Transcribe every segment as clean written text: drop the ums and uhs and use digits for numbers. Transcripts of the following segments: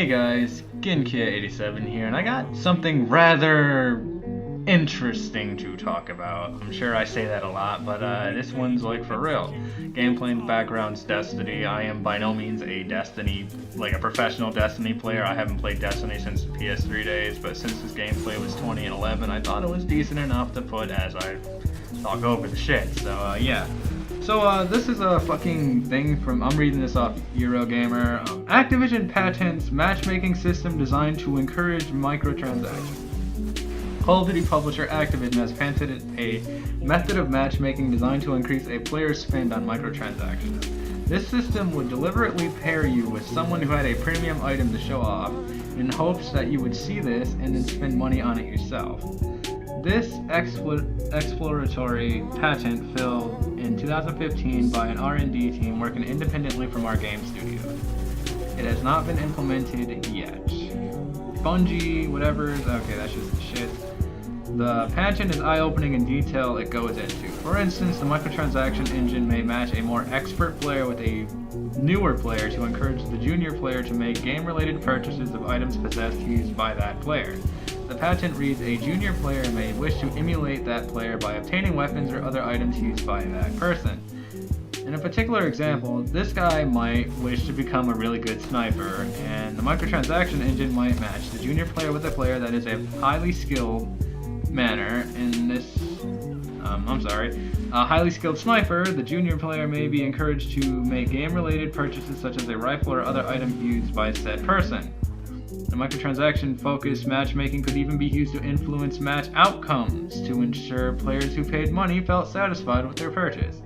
Hey guys, Ginkia87 here, and I got something rather interesting to talk about. I'm sure I say that a lot, but this one's like for real. Gameplay in the background's Destiny. I am by no means a Destiny, like a professional Destiny player. I haven't played Destiny since the PS3 days, but since this gameplay was 2011, I thought it was decent enough to put as I talk over the shit. So yeah. So this is a fucking thing from, I'm reading this off Eurogamer. Activision patents matchmaking system designed to encourage microtransactions. Call of Duty publisher Activision has patented a method of matchmaking designed to increase a player's spend on microtransactions. This system would deliberately pair you with someone who had a premium item to show off in hopes that you would see this and then spend money on it yourself. This exploratory patent filed in 2015 by an R&D team working independently from our game studio. It has not been implemented yet. Bungie, whatever, okay, that's just shit. The patent is eye-opening in detail it goes into. For instance, the microtransaction engine may match a more expert player with a newer player to encourage the junior player to make game-related purchases of items possessed used by that player. The patent reads, a junior player may wish to emulate that player by obtaining weapons or other items used by that person. In a particular example, this guy might wish to become a really good sniper, and the microtransaction engine might match the junior player with a player that is a highly skilled manner. In this, a highly skilled sniper, the junior player may be encouraged to make game-related purchases such as a rifle or other item used by said person. The microtransaction-focused matchmaking could even be used to influence match outcomes to ensure players who paid money felt satisfied with their purchase.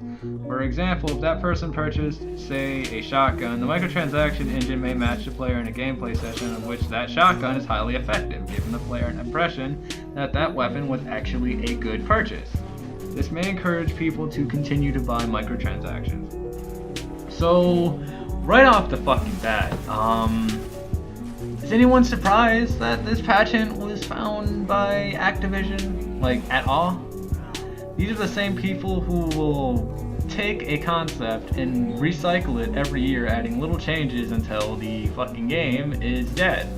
For example, if that person purchased, say, a shotgun, the microtransaction engine may match the player in a gameplay session in which that shotgun is highly effective, giving the player an impression that that weapon was actually a good purchase. This may encourage people to continue to buy microtransactions. So, right off the fucking bat, is anyone surprised that this patent was found by Activision, like, at all? These are the same people who will take a concept and recycle it every year, adding little changes until the fucking game is dead.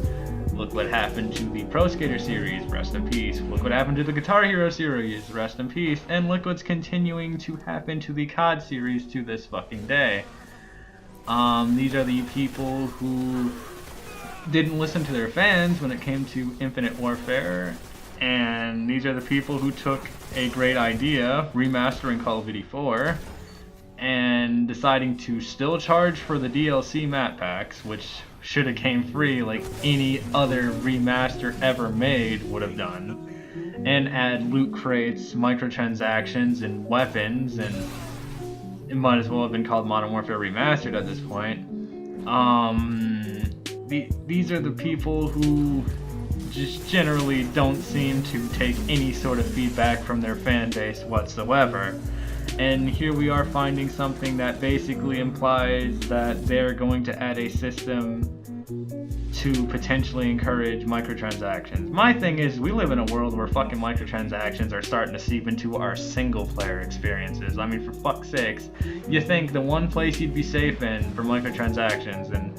Look what happened to the Pro Skater series, rest in peace. Look what happened to the Guitar Hero series, rest in peace. And look what's continuing to happen to the COD series to this fucking day. These are the people who didn't listen to their fans when it came to Infinite Warfare, and these are the people who took a great idea, remastering Call of Duty 4, and deciding to still charge for the DLC map packs, which should have came free like any other remaster ever made would have done, and add loot crates, microtransactions, and weapons, and it might as well have been called Modern Warfare Remastered at this point. These are the people who just generally don't seem to take any sort of feedback from their fan base whatsoever. And here we are finding something that basically implies that they're going to add a system to potentially encourage microtransactions. My thing is, we live in a world where fucking microtransactions are starting to seep into our single player experiences. I mean, for fuck's sakes, you think the one place you'd be safe in for microtransactions, and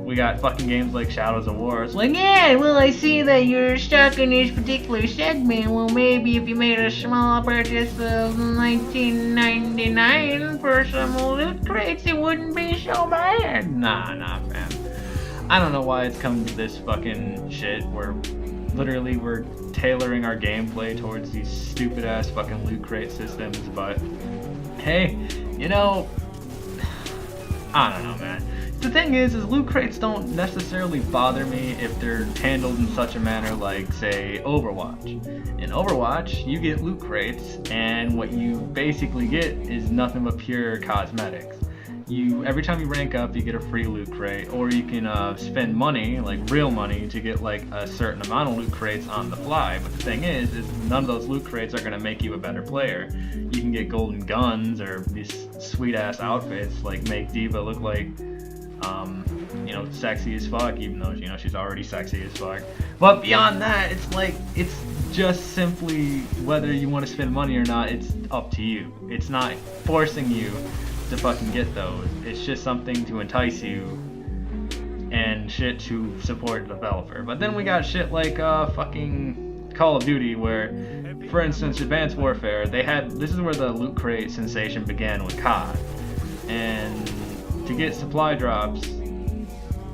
we got fucking games like Shadows of War. It's like, yeah, well, I see that you're stuck in this particular segment. Well, maybe if you made a small purchase of $19.99 for some loot crates, it wouldn't be so bad. Nah, fam. I don't know why it's come to this fucking shit where literally we're tailoring our gameplay towards these stupid ass fucking loot crate systems, but hey, you know, I don't know, man. The thing is loot crates don't necessarily bother me if they're handled in such a manner like, say, Overwatch. In Overwatch, you get loot crates, and what you basically get is nothing but pure cosmetics. Every time you rank up, you get a free loot crate, or you can spend money, like real money, to get like a certain amount of loot crates on the fly. But the thing is none of those loot crates are going to make you a better player. You can get golden guns or these sweet ass outfits, like make Diva look like sexy as fuck, even though, she's already sexy as fuck. But beyond that, it's just simply whether you want to spend money or not, it's up to you. It's not forcing you to fucking get those. It's just something to entice you and shit to support the developer. But then we got shit like fucking Call of Duty, where, for instance, Advanced Warfare, this is where the loot crate sensation began with COD. And to get supply drops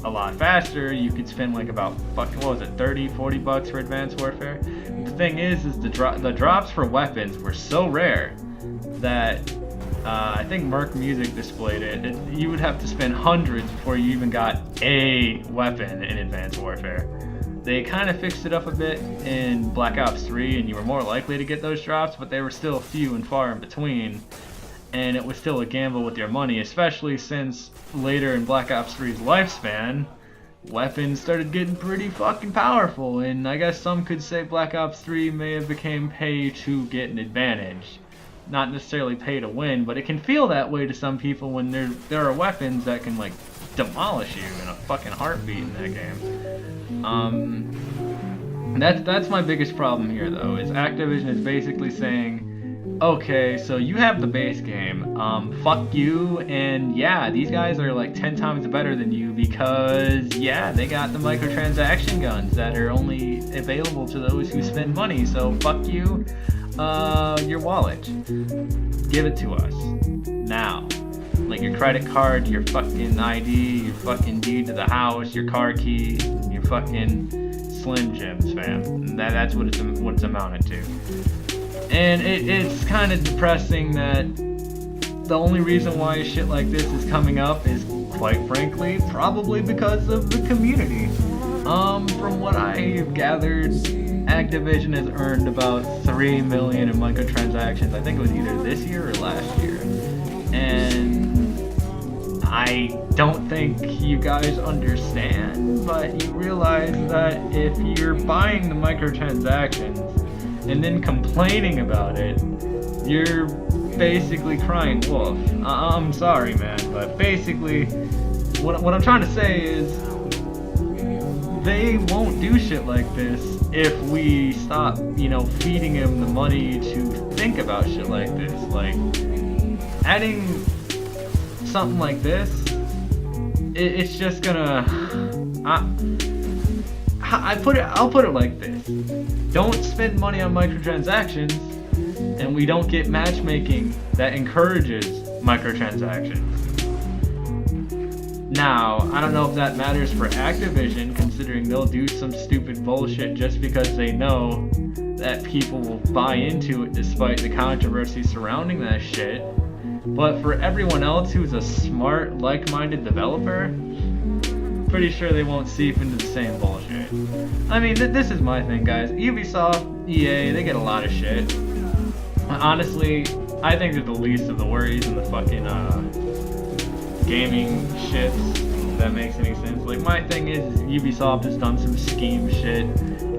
a lot faster, you could spend like about fucking, what was it, 30, 40 bucks for Advanced Warfare. The thing is the drops for weapons were so rare that I think Merc Music displayed it. You would have to spend hundreds before you even got a weapon in Advanced Warfare. They kind of fixed it up a bit in Black Ops 3, and you were more likely to get those drops, but they were still few and far in between. And it was still a gamble with your money, especially since later in Black Ops 3's lifespan, weapons started getting pretty fucking powerful, and I guess some could say Black Ops 3 may have became pay to get an advantage. Not necessarily pay to win, but it can feel that way to some people when there are weapons that can like demolish you in a fucking heartbeat in that game. That's my biggest problem here though, is Activision is basically saying, okay, so you have the base game, fuck you, and yeah, these guys are like 10 times better than you because, yeah, they got the microtransaction guns that are only available to those who spend money, so fuck you, your wallet. Give it to us. Now. Like your credit card, your fucking ID, your fucking deed to the house, your car key, your fucking Slim Jims, fam. That's what it's amounted to. And it's kind of depressing that the only reason why shit like this is coming up is, quite frankly, probably because of the community. From what I've gathered, Activision has earned about 3 million in microtransactions. I think it was either this year or last year. And I don't think you guys understand, but you realize that if you're buying the microtransactions and then complaining about it, you're basically crying wolf. I'm sorry, man, but basically, what I'm trying to say is, they won't do shit like this if we stop, feeding them the money to think about shit like this. Like, adding something like this, it's just gonna. I'll put it like this: don't spend money on microtransactions, and we don't get matchmaking that encourages microtransactions. Now, I don't know if that matters for Activision, considering they'll do some stupid bullshit just because they know that people will buy into it despite the controversy surrounding that shit. But for everyone else who's a smart, like-minded developer, pretty sure they won't seep into the same bullshit. I mean, this is my thing, guys. Ubisoft, EA, they get a lot of shit. Honestly, I think they're the least of the worries in the fucking gaming shit, if that makes any sense. Like, my thing is Ubisoft has done some scheme shit,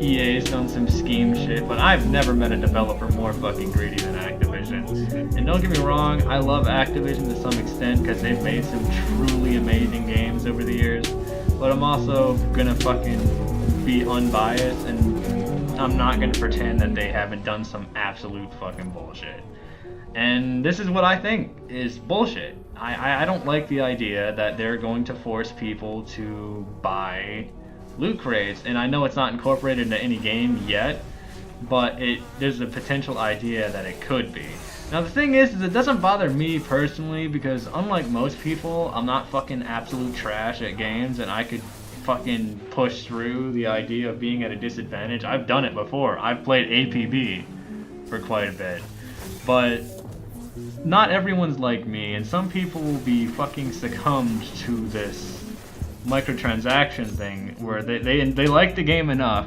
EA has done some scheme shit, but I've never met a developer more fucking greedy than Activision. And don't get me wrong, I love Activision to some extent because they've made some truly amazing games over the years, but I'm also gonna fucking be unbiased and I'm not gonna pretend that they haven't done some absolute fucking bullshit. And this is what I think is bullshit. I don't like the idea that they're going to force people to buy loot crates, and I know it's not incorporated into any game yet, but there's a potential idea that it could be. Now the thing is it doesn't bother me personally because unlike most people, I'm not fucking absolute trash at games and I could fucking push through the idea of being at a disadvantage. I've done it before. I've played APB for quite a bit. But not everyone's like me, and some people will be fucking succumbed to this microtransaction thing where they like the game enough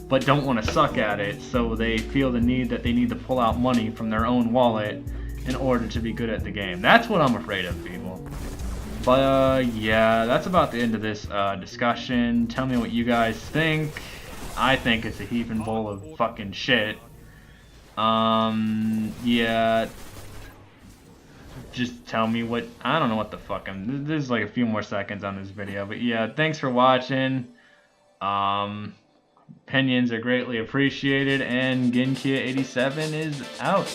but don't want to suck at it, so they feel the need that they need to pull out money from their own wallet in order to be good at the game. That's what I'm afraid of, people. But yeah, that's about the end of this discussion. Tell me what you guys think. I think it's a heaping bowl of fucking shit. Yeah, just tell me what, I don't know what the fuck there's like a few more seconds on this video, but yeah, thanks for watching. Opinions are greatly appreciated, and Ginkia87 is out.